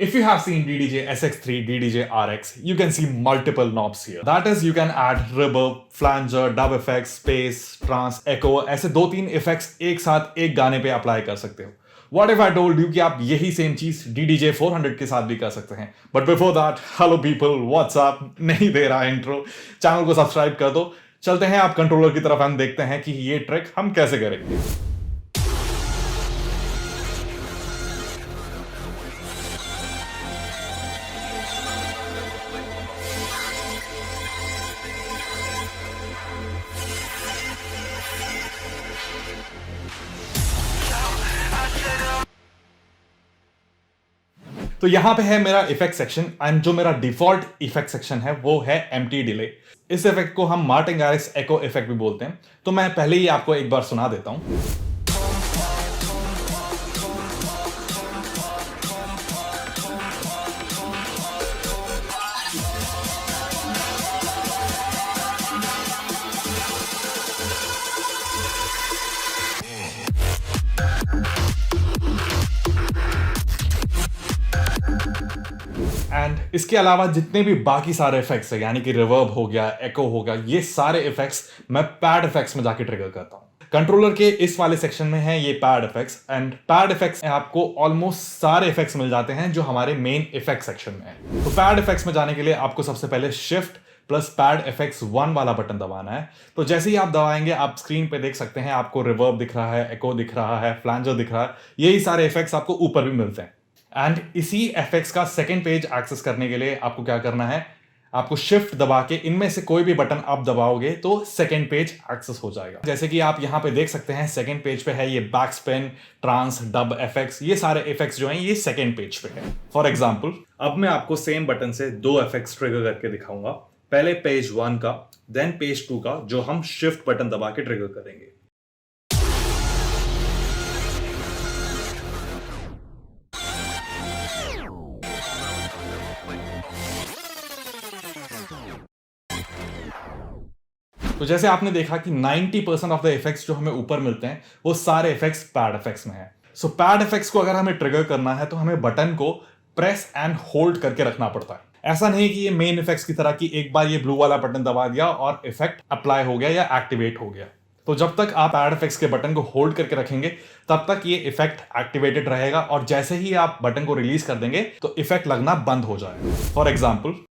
If you have seen DDJ SX3, DDJ RX, you can see multiple knobs here. That is, you can add reverb, flanger, dub effects, space, trance, echo, ऐसे 2-3 effects एक साथ एक गाने पे apply कर सकते हो. What if I told you कि आप यही सेम चीज DDJ 400 के साथ भी कर सकते हैं? But before that, hello people, what's up? नहीं दे रहा इंट्रो, चैनल को सब्सक्राइब कर दो. चलते हैं आप कंट्रोलर की तरफ, हम देखते हैं कि ये ट्रिक हम कैसे करेंगे. तो यहां पे है मेरा इफेक्ट सेक्शन एंड जो मेरा डिफॉल्ट इफेक्ट सेक्शन है वो है एम्प्टी डिले. इस इफेक्ट को हम मार्टिन गैरिक्स एको इफेक्ट भी बोलते हैं. तो मैं पहले ही आपको एक बार सुना देता हूं. एंड इसके अलावा जितने भी बाकी सारे इफेक्ट्स है, यानी कि रिवर्ब हो गया, एको हो गया, ये सारे इफेक्ट्स मैं पैड इफेक्ट्स में जाके ट्रिगर करता हूं. कंट्रोलर के इस वाले सेक्शन में है ये pad effects, and pad effects आपको ऑलमोस्ट सारे इफेक्ट्स मिल जाते हैं जो हमारे मेन इफेक्ट सेक्शन में है. तो पैड इफेक्ट्स में जाने के लिए आपको सबसे पहले शिफ्ट प्लस पैड इफेक्ट्स 1 वाला बटन दबाना है. तो जैसे ही आप दबाएंगे आप स्क्रीन पे देख सकते हैं आपको रिवर्ब दिख रहा है, एको दिख रहा है, फ्लैंजर दिख रहा है. यही सारे इफेक्ट्स आपको ऊपर भी मिलते हैं. एंड इसी एफेक्ट्स का सेकंड पेज एक्सेस करने के लिए आपको क्या करना है, आपको शिफ्ट दबा के इनमें से कोई भी बटन आप दबाओगे तो सेकंड पेज एक्सेस हो जाएगा. जैसे कि आप यहां पे देख सकते हैं सेकंड पेज पे है ये back spin, trance, dub effects. ये सारे इफेक्ट्स जो हैं ये सेकंड पेज पे है. फॉर एग्जांपल अब मैं आपको सेम बटन से 2 इफेक्ट्स ट्रिगर करके दिखाऊंगा. पहले पेज 1 का, देन पेज 2 का, जो हम शिफ्ट बटन दबा के ट्रिगर करेंगे. तो जैसे आपने देखा कि 90% ऑफ द इफेक्ट्स जो हमें ऊपर मिलते हैं वो सारे इफेक्ट्स पैड इफेक्ट्स में है. सो पैड इफेक्ट्स को अगर हमें ट्रिगर करना है तो हमें बटन को प्रेस एंड होल्ड करके रखना पड़ता है. ऐसा नहीं कि ये मेन इफेक्ट्स की तरह कि एक बार ये ब्लू वाला बटन दबा दिया और इफेक्ट अप्लाई हो गया या एक्टिवेट हो गया. तो जब तक आप पैड इफेक्ट्स के बटन को होल्ड करके रखेंगे तब तक ये इफेक्ट एक्टिवेटेड रहेगा, और जैसे ही आप बटन को रिलीज कर देंगे तो इफेक्ट लगना बंद हो जाएगा. फॉर एग्जाम्पल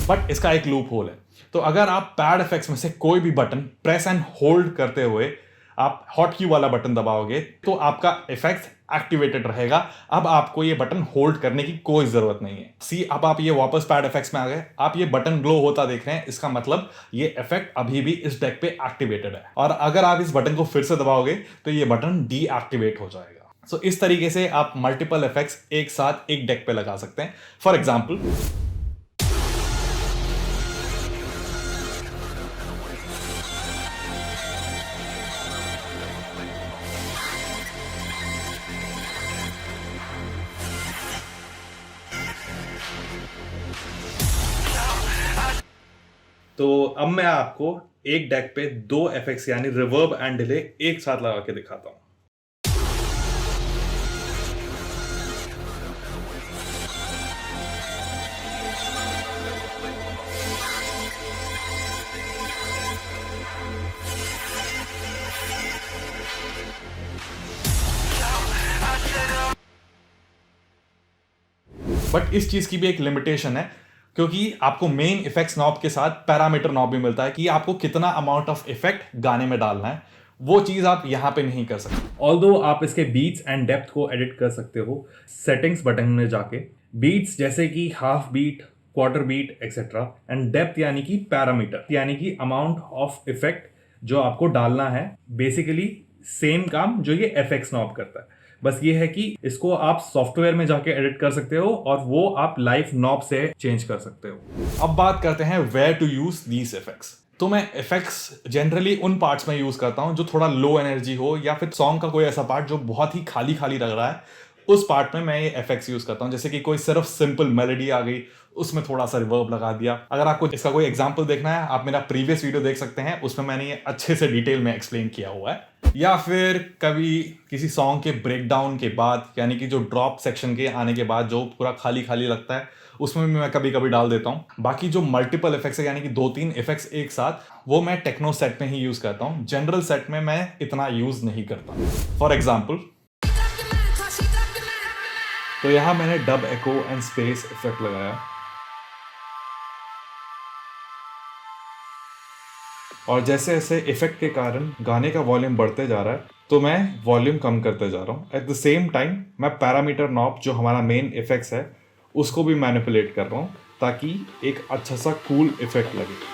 बट इसका एक लूप होल है. तो अगर आप पैड इफेक्ट्स में से कोई भी बटन प्रेस एंड होल्ड करते हुए आप हॉट की वाला बटन दबाओगे तो आपका इफेक्ट एक्टिवेटेड रहेगा. अब आपको ये बटन होल्ड करने की कोई जरूरत नहीं है. सी अब आप ये वापस पैड इफेक्ट्स में आ गए, आप ये बटन ग्लो होता देख रहे हैं, इसका मतलब ये इफेक्ट अभी भी इस डेक पे एक्टिवेटेड है. और अगर आप इस बटन को फिर से दबाओगे तो ये बटन डीएक्टिवेट हो जाएगा. सो इस तरीके से आप मल्टीपल इफेक्ट्स एक साथ एक डेक पे लगा सकते हैं. फॉर एग्जाम्पल तो अब मैं आपको एक डेक पे 2 इफेक्ट्स यानी रिवर्ब एंड डिले एक साथ लगा के दिखाता हूं. बट इस चीज की भी एक लिमिटेशन है, क्योंकि आपको मेन इफेक्ट्स नॉब के साथ पैरामीटर नॉब भी मिलता है कि आपको कितना अमाउंट ऑफ इफेक्ट गाने में डालना है. वो चीज आप यहां पे नहीं कर सकते. ऑल्दो आप इसके बीट्स एंड डेप्थ को एडिट कर सकते हो सेटिंग्स बटन में जाके. बीट्स जैसे कि half beat, quarter beat etcetera, and depth यानी कि पैरामीटर यानी कि अमाउंट ऑफ इफेक्ट जो आपको डालना है. बेसिकली सेम काम जो ये एफएक्स नॉब करता है, बस ये है कि इसको आप सॉफ्टवेयर में जाके एडिट कर सकते हो और वो आप लाइव नॉब से चेंज कर सकते हो. अब बात करते हैं where to use these effects. तो मैं इफेक्ट्स जनरली उन पार्ट्स में यूज करता हूं जो थोड़ा लो एनर्जी हो, या फिर सॉन्ग का कोई ऐसा पार्ट जो बहुत ही खाली खाली लग रहा है उस पार्ट में मैं ये इफेक्ट्स यूज करता हूँ। जैसे कि कोई सिर्फ सिंपल मेलोडी आ गई, उसमें थोड़ा सा रिवर्ब लगा दिया। अगर आपको इसका कोई एग्जांपल देखना है, आप मेरा प्रीवियस वीडियो देख सकते हैं, उसमें मैंने ये अच्छे से डिटेल में एक्सप्लेन किया हुआ है। या फिर कभी किसी सॉन्ग के ब्रेक डाउन के बाद, यानी कि जो ड्रॉप सेक्शन के आने के बाद जो पूरा खाली खाली लगता है, उसमें भी मैं कभी कभी डाल देता हूँ। बाकी जो मल्टीपल इफेक्ट्स है, यानी कि 2-3 इफेक्ट्स एक साथ, वो मैं टेक्नो सेट में ही यूज करता हूँ। जनरल सेट में मैं इतना यूज नहीं करता। फॉर एग्जाम्पल, तो यहां मैंने dub echo and space effect लगाया, और जैसे जैसे इफेक्ट के कारण गाने का वॉल्यूम बढ़ते जा रहा है, तो मैं वॉल्यूम कम करते जा रहा हूँ। एट द सेम टाइम मैं पैरामीटर नॉब, जो हमारा मेन इफेक्ट्स है, उसको भी मैनिपुलेट कर रहा हूँ ताकि एक अच्छा सा कूल इफेक्ट लगे।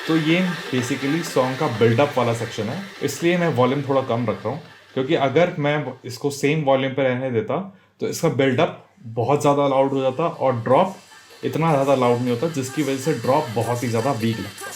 तो ये बेसिकली सॉन्ग का बिल्डअप वाला सेक्शन है, इसलिए मैं वॉल्यूम थोड़ा कम रख रहा हूँ, क्योंकि अगर मैं इसको सेम वॉल्यूम पे रहने देता तो इसका बिल्डअप बहुत ज़्यादा लाउड हो जाता और ड्रॉप इतना ज़्यादा लाउड नहीं होता, जिसकी वजह से ड्रॉप बहुत ही ज़्यादा वीक लगता।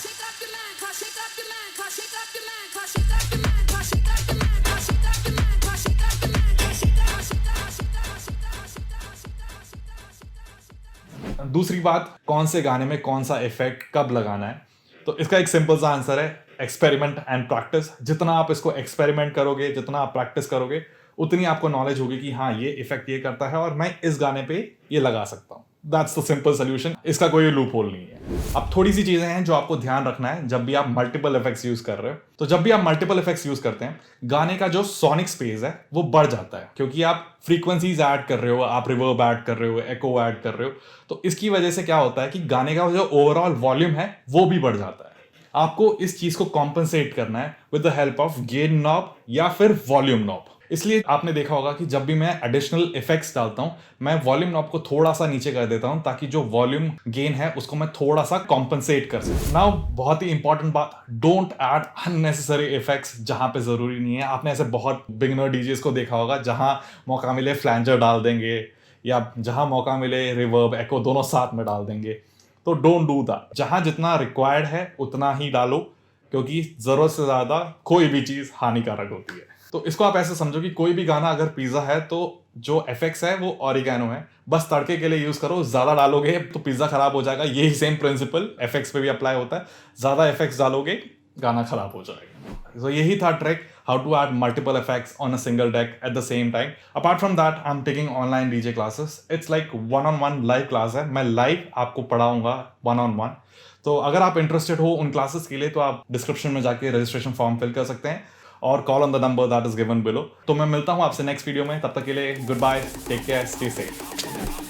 दूसरी बात, कौन से गाने में कौन सा इफेक्ट कब लगाना है, तो इसका एक सिंपल सा आंसर है, एक्सपेरिमेंट एंड प्रैक्टिस। जितना आप इसको एक्सपेरिमेंट करोगे, जितना आप प्रैक्टिस करोगे, उतनी आपको नॉलेज होगी कि हाँ, ये इफेक्ट ये करता है और मैं इस गाने पे ये लगा सकता हूँ। दैट्स द सिंपल सोल्यूशन, इसका कोई लूप होल नहीं है। अब थोड़ी सी चीजें हैं जो आपको ध्यान रखना है जब भी आप मल्टीपल इफेक्ट्स यूज कर रहे हो। तो जब भी आप मल्टीपल इफेक्ट्स यूज करते हैं, गाने का जो सोनिक स्पेस है वो बढ़ जाता है, क्योंकि आप फ्रीक्वेंसीज ऐड कर रहे हो, आप रिवर्ब ऐड कर रहे हो, एको ऐड कर रहे हो। तो इसकी वजह से क्या होता है कि गाने का जो ओवरऑल वॉल्यूम है वो भी बढ़ जाता है। आपको इस चीज को कॉम्पनसेट करना है with the help of gain knob या फिर वॉल्यूम नॉब। इसलिए आपने देखा होगा कि जब भी मैं एडिशनल इफेक्ट्स डालता हूं, मैं वॉल्यूम नॉब को थोड़ा सा नीचे कर देता हूं, ताकि जो वॉल्यूम गेन है उसको मैं थोड़ा सा कॉम्पनसेट कर सकूं। नाउ बहुत ही इंपॉर्टेंट बात, डोंट ऐड अननेसेसरी इफेक्ट्स जहां पे जरूरी नहीं है। आपने ऐसे बहुत बिगिनर डीजेस को देखा होगा जहां मौका मिले फ्लैंजर डाल देंगे, या जहां मौका मिले रिवर्ब एको दोनों साथ में डाल देंगे। तो डोंट डू दैट। जहां जितना रिक्वायर्ड है उतना ही डालो, क्योंकि जरूरत से ज्यादा कोई भी चीज हानिकारक होती है। तो इसको आप ऐसे समझो कि कोई भी गाना अगर पिज्जा है तो जो एफेक्ट्स है वो ऑरिगेनो है, बस तड़के के लिए यूज करो। ज्यादा डालोगे तो पिज्जा खराब हो जाएगा। यही सेम प्रिंसिपल एफेक्ट्स पे भी अप्लाई होता है, ज्यादा एफेक्ट्स डालोगे गाना खराब हो जाएगा। तो यही था trick, how to add multiple effects on a single deck at the same time. Apart from that, I'm taking online DJ classes. It's like one-on-one live class है, मैं live आपको पढ़ाऊंगा one-on-one। तो अगर आप इंटरेस्टेड हो उन क्लासेस के लिए, तो आप डिस्क्रिप्शन में जाके रजिस्ट्रेशन फॉर्म फिल कर सकते हैं और call on the number that is given below. तो मैं मिलता हूं आपसे नेक्स्ट वीडियो में, तब तक के लिए good bye, take care, stay safe.